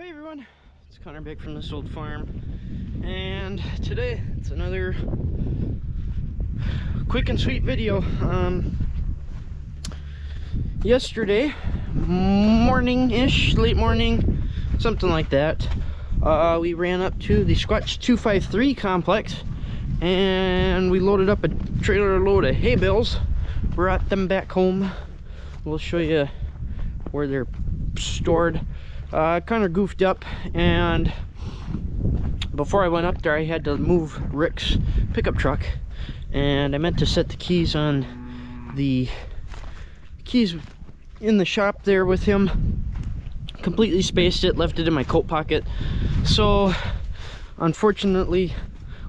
Hey everyone, it's Connor back from this old farm, and today it's another quick and sweet video. Yesterday morning-ish, late morning, something like that, we ran up to the Squatch 253 complex and we loaded up a trailer load of hay bales, brought them back home. We'll show you where they're stored. Kind of goofed up, and before I went up there I had to move Rick's pickup truck, and I meant to set the keys on the keys in the shop there with him. Completely spaced it, left it in my coat pocket, so unfortunately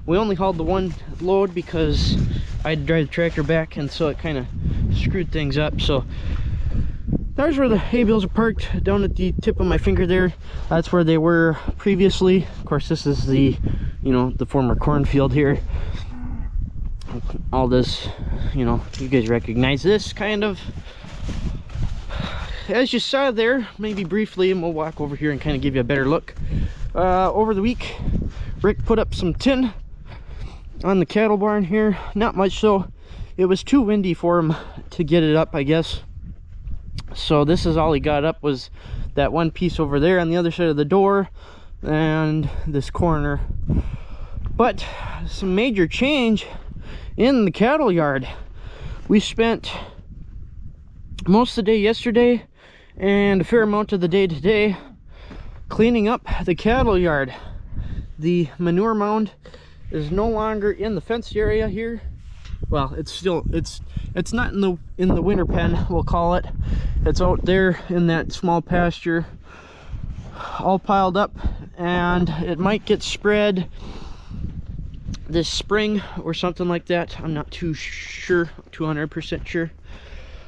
we only hauled the one load because I had to drive the tractor back, and so it kind of screwed things up. So there's where the hay bales are parked, down at the tip of my finger there. That's where they were previously. Of course, this is the, the former cornfield here. All this, you guys recognize this kind of. As you saw there, maybe briefly, and we'll walk over here and kind of give you a better look. Over the week, Rick put up some tin on the cattle barn here. Not much so. It was too windy for him to get it up, I guess. So this is all he got up, was that one piece over there on the other side of the door and this corner. But some major change in the cattle yard. We spent most of the day yesterday and a fair amount of the day today cleaning up the cattle yard. The manure mound is no longer in the fenced area here. Well, it's still, it's not in the winter pen, we'll call it. It's out there in that small pasture, all piled up, and it might get spread this spring or something like that. I'm not too sure, 200% sure.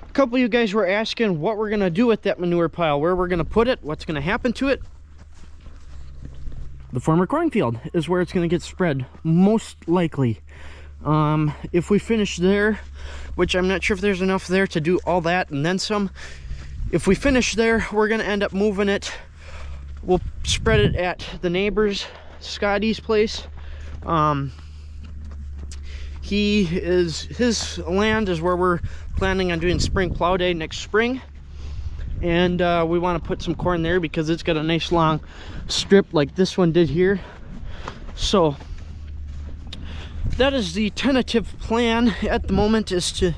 A couple of you guys were asking what we're gonna do with that manure pile, where we're gonna put it, what's gonna happen to it. The former cornfield is where it's gonna get spread, most likely. If we finish there, which I'm not sure if there's enough there to do all that and then some, if we finish there, we're gonna end up moving it. We'll spread it at the neighbor's, Scotty's place. His land is where we're planning on doing spring plow day next spring, and we want to put some corn there because it's got a nice long strip like this one did here. So that is the tentative plan at the moment, is to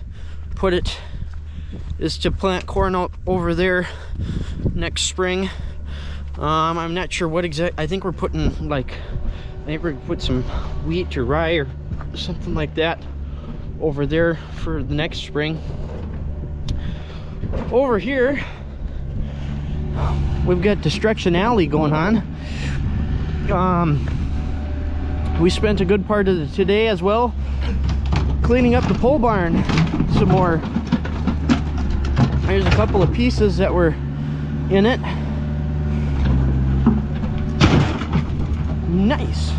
plant corn out over there next spring. I'm not sure what I think we're putting, I think we're gonna put some wheat or rye or something like that over there for the next spring. Over here we've got Destruction Alley going on. We spent a good part of today as well cleaning up the pole barn some more. There's a couple of pieces that were in it. Nice.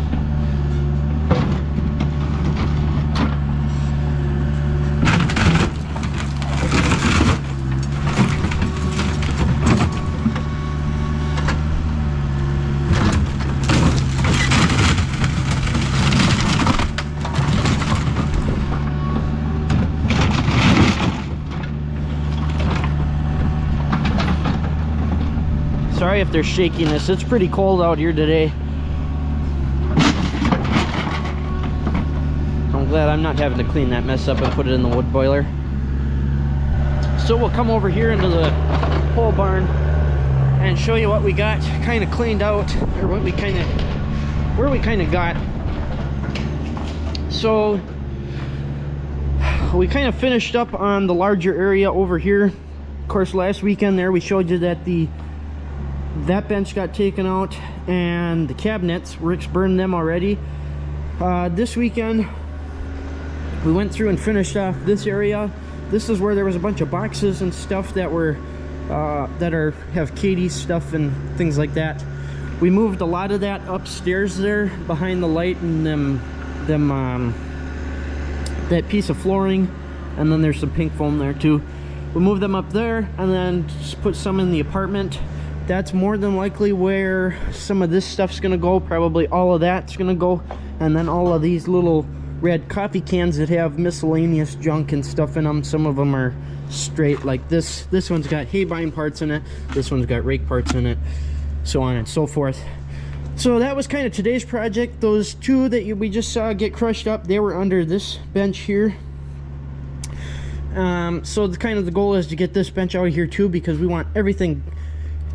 Sorry if there's shakiness, it's pretty cold out here today. I'm glad I'm not having to clean that mess up and put it in the wood boiler. So we'll come over here into the pole barn and show you what we got kind of cleaned out, or where we kind of got. So we kind of finished up on the larger area over here. Of course, last weekend there we showed you that that bench got taken out, and the cabinets, Rick's burned them already. This weekend we went through and finished off this area. This is where there was a bunch of boxes and stuff that were have Katie's stuff and things like that. We moved a lot of that upstairs there behind the light and that piece of flooring, and then there's some pink foam there too. We moved them up there and then just put some in the apartment. That's more than likely where some of this stuff's gonna go. Probably all of that's gonna go, and then all of these little red coffee cans that have miscellaneous junk and stuff in them. Some of them are straight, like this one's got hay bind parts in it, this one's got rake parts in it, so on and so forth. So that was kind of today's project. Those two that we just saw get crushed up, they were under this bench here. So the goal is to get this bench out of here too, because we want everything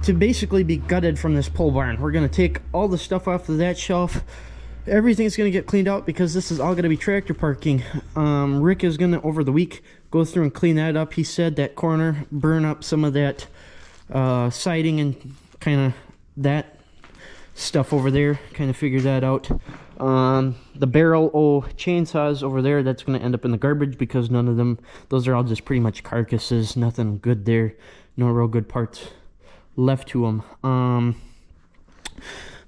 to basically be gutted from this pole barn. We're going to take all the stuff off of that shelf. Everything's going to get cleaned out because this is all going to be tractor parking. Rick is going to, over the week, go through and clean that up. He said that corner, burn up some of that siding and kind of that stuff over there, kind of figure that out. The barrel chainsaws over there, that's going to end up in the garbage because none of them, those are all just pretty much carcasses, nothing good there, no real good parts left to them.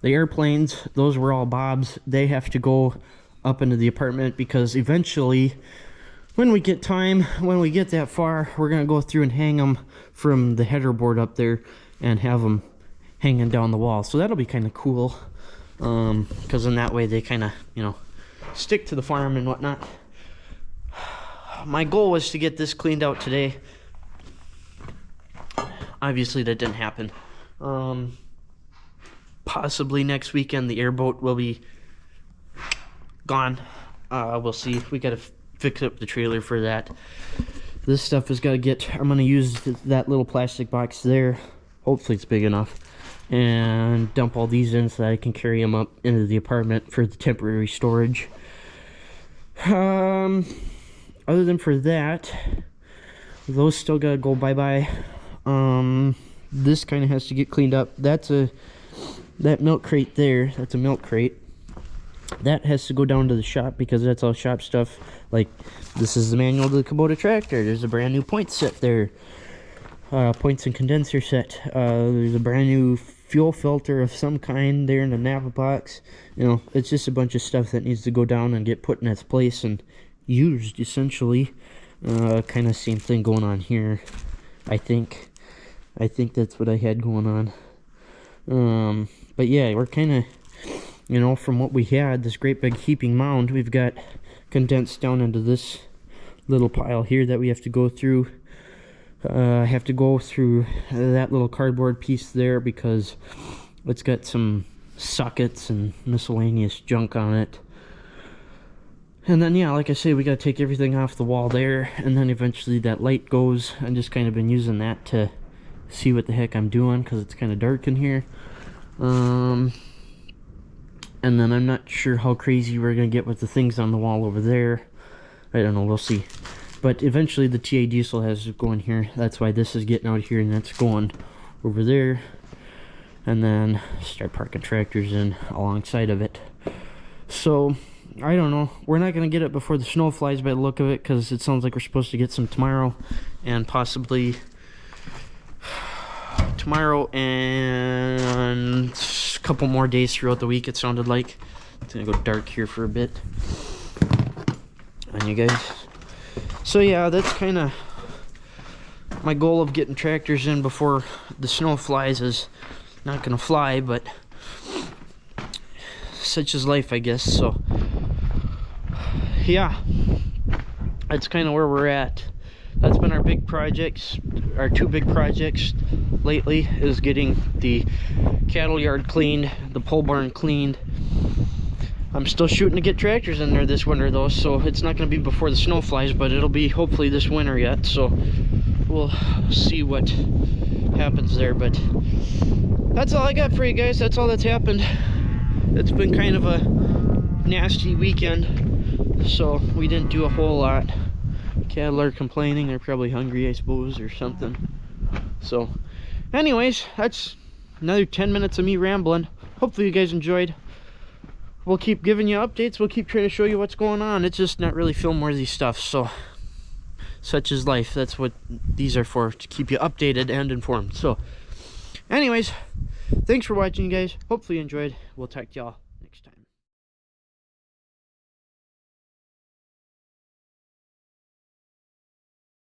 The airplanes, those were all Bob's. They have to go up into the apartment because eventually, when we get time, when we get that far, we're going to go through and hang them from the header board up there and have them hanging down the wall. So that'll be kind of cool, because in that way they kind of, you know, stick to the farm and whatnot. My goal was to get this cleaned out today. Obviously that didn't happen. Possibly next weekend the airboat will be gone. We'll see. We gotta fix up the trailer for that. This stuff has got to get, I'm gonna use that little plastic box there, hopefully it's big enough, and dump all these in so that I can carry them up into the apartment for the temporary storage. Other than for that, those still gotta go bye-bye. This kind of has to get cleaned up. That milk crate there, that's a milk crate. That has to go down to the shop because that's all shop stuff. Like, this is the manual of the Kubota tractor. There's a brand new point set there. Points and condenser set. There's a brand new fuel filter of some kind there in the Napa box. You know, it's just a bunch of stuff that needs to go down and get put in its place and used, essentially. Kind of same thing going on here, I think. I think that's what I had going on. But yeah, we're kind of, you know, from what we had, this great big heaping mound, we've got condensed down into this little pile here that we have to go through. I have to go through that little cardboard piece there because it's got some sockets and miscellaneous junk on it. And then, yeah, like I say, we got to take everything off the wall there, and then eventually that light goes. I've just kind of been using that to see what the heck I'm doing because it's kind of dark in here. And then I'm not sure how crazy we're going to get with the things on the wall over there. I don't know, we'll see. But eventually the TA diesel has to go in here. That's why this is getting out here and that's going over there. And then start parking tractors in alongside of it. So, I don't know. We're not going to get it before the snow flies by the look of it because it sounds like we're supposed to get some tomorrow. And possibly tomorrow and a couple more days throughout the week, it sounded like. It's gonna go dark here for a bit on you guys. So yeah, that's kind of my goal of getting tractors in before the snow flies. Is not gonna fly, but such is life, I guess. So yeah, that's kind of where we're at. That's been our big projects, our two big projects lately, is getting the cattle yard cleaned, the pole barn cleaned. I'm still shooting to get tractors in there this winter though, so it's not going to be before the snow flies, but it'll be hopefully this winter yet, so we'll see what happens there. But that's all I got for you guys. That's all that's happened. It's been kind of a nasty weekend, so we didn't do a whole lot. Cattle are complaining, they're probably hungry, I suppose, or something. So anyways, that's another 10 minutes of me rambling. Hopefully you guys enjoyed. We'll keep giving you updates, we'll keep trying to show you what's going on. It's just not really film worthy stuff, so such is life. That's what these are for, to keep you updated and informed. So anyways, thanks for watching, you guys. Hopefully you enjoyed. We'll talk to y'all